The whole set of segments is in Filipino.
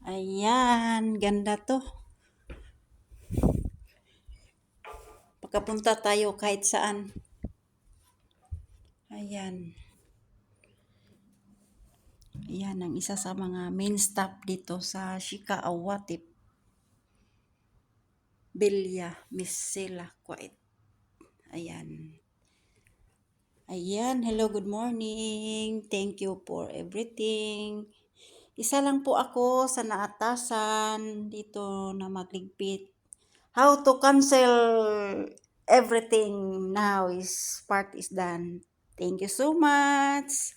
Ayan, ganda to. Pagkapunta tayo kahit saan. Ayan. Ayan ang isa sa mga main stop dito sa Shika Awatip. Bilya, Misela, Kuwait. Ayan. Ayan, hello, good morning. Thank you for everything. Isa lang po ako sa naatasan dito na magligpit. How to cancel everything now is part is done. Thank you so much.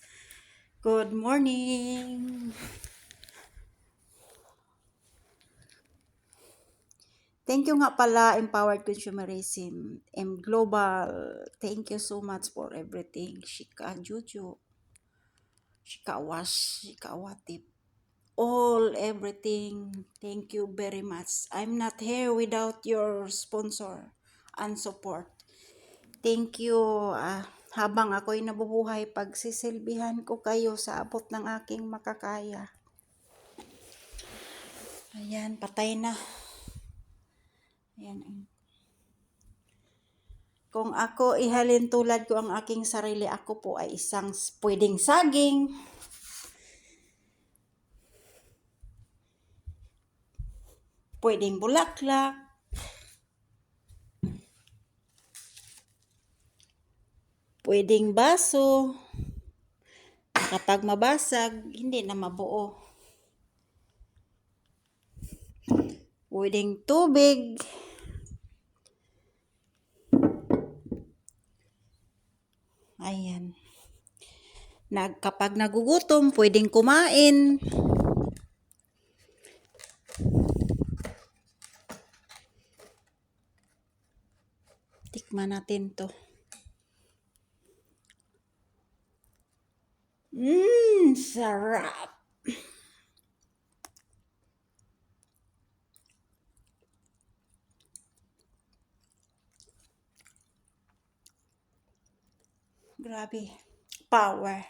Good morning. Thank you nga pala, Empowered Consumerism and Global. Thank you so much for everything. Shika Juju, Shika Wash, Shika Watip. All, everything. Thank you very much. I'm not here without your sponsor and support. Thank you. Habang ako'y nabubuhay, pagsisilbihan ko kayo sa abot ng aking makakaya. Ayan, patay na. Ayan. Kung ako ihalin tulad ko ang aking sarili, ako po ay isang pwedeng saging, pwedeng bulaklak, pwedeng baso. Kapag mabasag, hindi na mabuo. Pwedeng tubig. Ayan. Kapag nagugutom, pwedeng kumain. Tikman natin to. Sarap. Grabe. Power.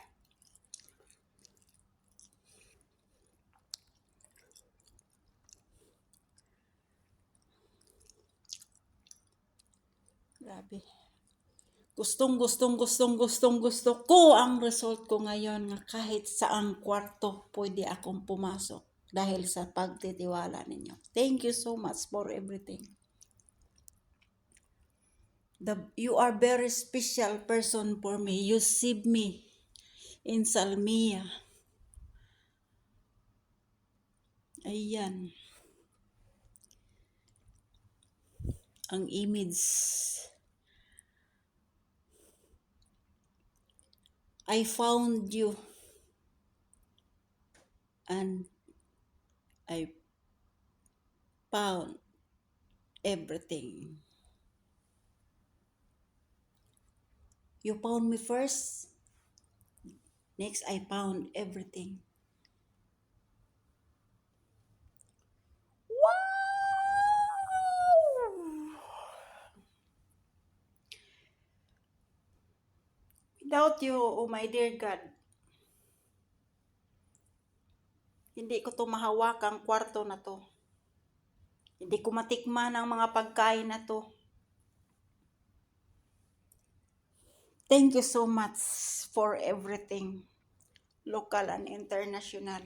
Grabe. Gusto ko ang result ko ngayon nga kahit saang kwarto pwede akong pumasok dahil sa pagtitiwala ninyo. Thank you so much for everything. You are very special person for me. You save me in Salmia. Ayan. Ang image. I found you. And I found everything. You found me first. Next, I found everything. Without you, oh my dear God, hindi ko to mahawak ang kwarto na to. Hindi ko matikman ang mga pagkain na to. Thank you so much for everything, local and international.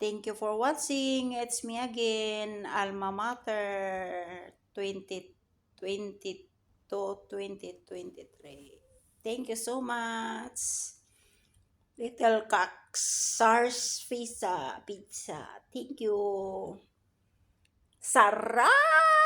Thank you for watching. It's me again, Alma Mater 2022-2023. Thank you so much. Little SARS Pizza. Thank you. Sarap!